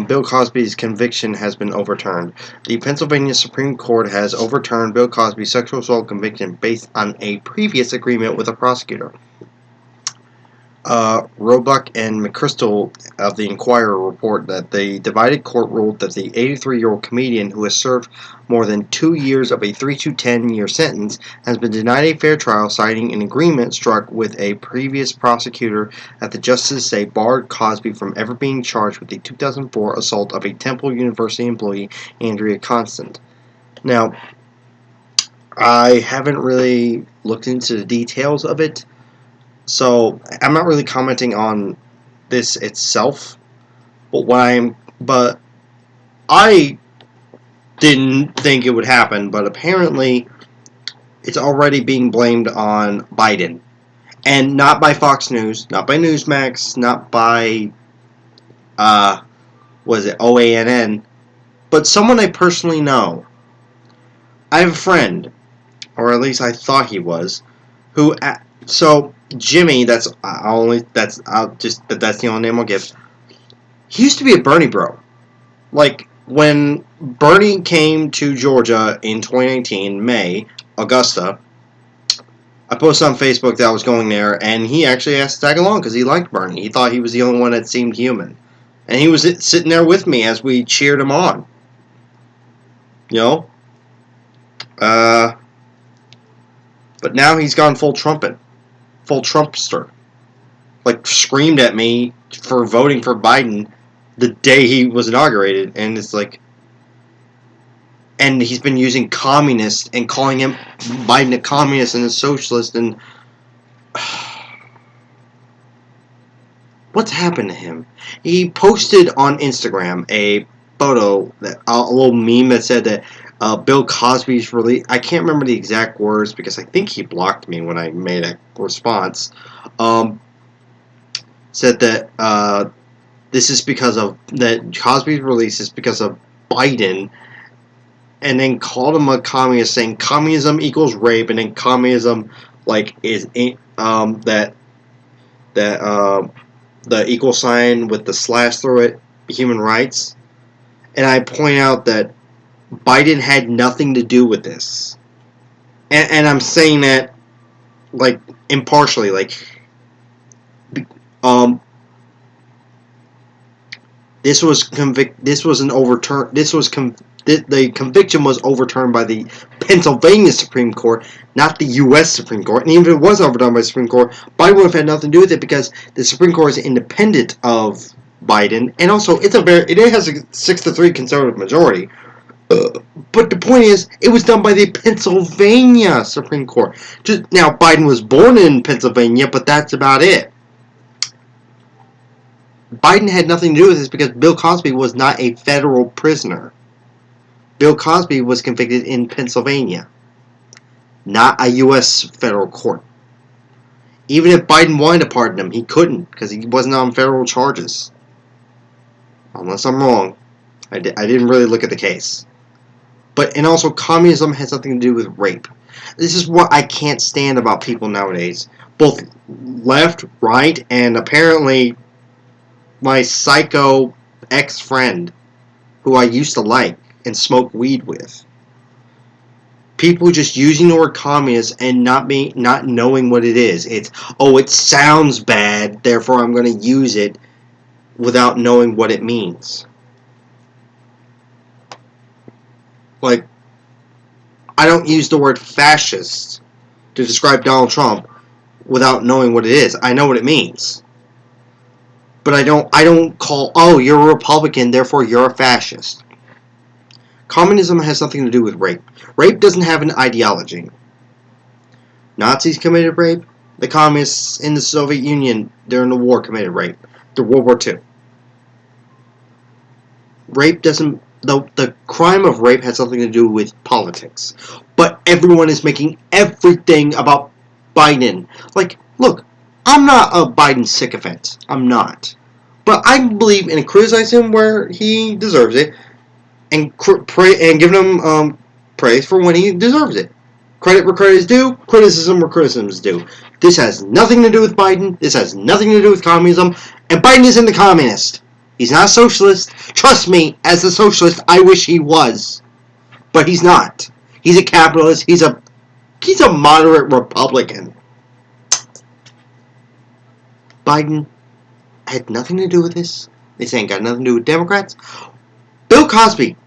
Bill Cosby's conviction has been overturned. The Pennsylvania Supreme Court has overturned Bill Cosby's sexual assault conviction based on a previous agreement with a prosecutor. Roebuck and McChrystal of the Inquirer report that the divided court ruled that the 83-year-old comedian who has served more than 2 years of a 3 to 10-year sentence has been denied a fair trial, citing an agreement struck with a previous prosecutor that the justices say barred Cosby from ever being charged with the 2004 assault of a Temple University employee, Andrea Constant. Now, I haven't really looked into the details of it, so I'm not really commenting on this itself, but I didn't think it would happen, but apparently it's already being blamed on Biden. And not by Fox News, not by Newsmax, not by OANN, but someone I personally know. I have a friend, or at least I thought he was, who Jimmy, that's the only name I'll give. He used to be a Bernie bro. Like, when Bernie came to Georgia in 2019, Augusta, I posted on Facebook that I was going there, and he actually asked to tag along because he liked Bernie. He thought he was the only one that seemed human. And he was sitting there with me as we cheered him on. You know? But now he's gone full trumpet. Full Trumpster. Like, screamed at me for voting for Biden the day he was inaugurated, and it's like, and he's been using communist and calling him Biden a communist and a socialist, and what's happened to him? He posted on Instagram a photo, a little meme that said that Bill Cosby's release. I can't remember the exact words because I think he blocked me when I made a response. Said that this is because of that Cosby's release is because of Biden, and then called him a communist, saying communism equals rape, and then communism is the equal sign with the slash through it, human rights. And I point out that Biden had nothing to do with this, and I'm saying that impartially, This was an overturn. The conviction was overturned by the Pennsylvania Supreme Court, not the U.S. Supreme Court. And even if it was overturned by the Supreme Court, Biden would have had nothing to do with it because the Supreme Court is independent of Biden, and also it has a 6-3 conservative majority. But the point is, it was done by the Pennsylvania Supreme Court. Now, Biden was born in Pennsylvania, but that's about it. Biden had nothing to do with this because Bill Cosby was not a federal prisoner. Bill Cosby was convicted in Pennsylvania, not a U.S. federal court. Even if Biden wanted to pardon him, he couldn't because he wasn't on federal charges. Unless I'm wrong. I didn't really look at the case. And also, communism has something to do with rape. This is what I can't stand about people nowadays. Both left, right, and apparently my psycho ex-friend who I used to like and smoke weed with. People just using the word communist and not knowing what it is. It sounds bad, therefore I'm going to use it without knowing what it means. I don't use the word fascist to describe Donald Trump without knowing what it is. I know what it means. But I don't call, you're a Republican, therefore you're a fascist. Communism has something to do with rape. Rape doesn't have an ideology. Nazis committed rape. The communists in the Soviet Union during the war committed rape. The World War II. Rape doesn't, the crime of rape has something to do with politics. But everyone is making everything about Biden. Look, I'm not a Biden sycophant. I'm not. But I believe in criticizing him where he deserves it, and giving him praise for when he deserves it. Credit where credit is due, criticism where criticism is due. This has nothing to do with Biden. This has nothing to do with communism. And Biden isn't the communist. He's not a socialist. Trust me, as a socialist, I wish he was. But he's not. He's a capitalist. He's a moderate Republican. Biden had nothing to do with this. This ain't got nothing to do with Democrats. Bill Cosby.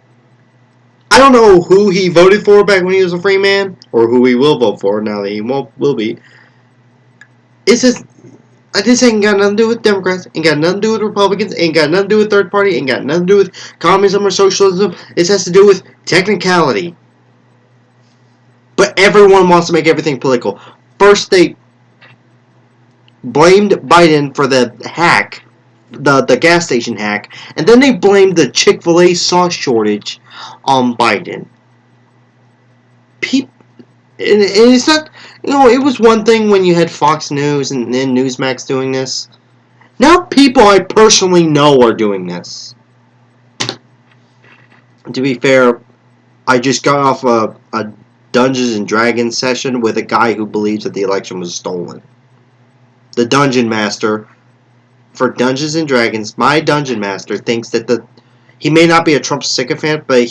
I don't know who he voted for back when he was a free man, or who he will vote for now that he will be. It's just, this ain't got nothing to do with Democrats, ain't got nothing to do with Republicans, ain't got nothing to do with third party, ain't got nothing to do with communism or socialism. It has to do with technicality. But everyone wants to make everything political. First, they blamed Biden for the hack, the gas station hack, and then they blamed the Chick-fil-A sauce shortage on Biden. And it's not, it was one thing when you had Fox News and then Newsmax doing this. Now people I personally know are doing this. To be fair, I just got off a Dungeons and Dragons session with a guy who believes that the election was stolen. The Dungeon Master for Dungeons and Dragons, my Dungeon Master thinks that he may not be a Trump sycophant, but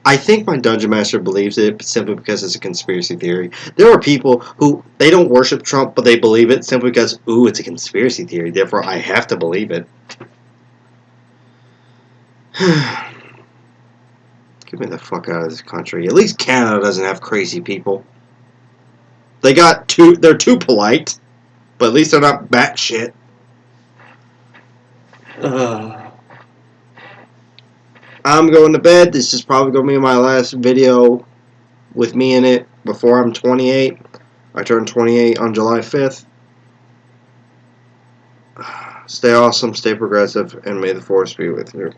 I think my Dungeon Master believes it simply because it's a conspiracy theory. There are people who, they don't worship Trump, but they believe it simply because, ooh, it's a conspiracy theory, therefore I have to believe it. Get me the fuck out of this country. At least Canada doesn't have crazy people. They're too polite, but at least they're not batshit. I'm going to bed. This is probably going to be my last video with me in it before I'm 28. I turned 28 on July 5th. Stay awesome, stay progressive, and may the force be with you.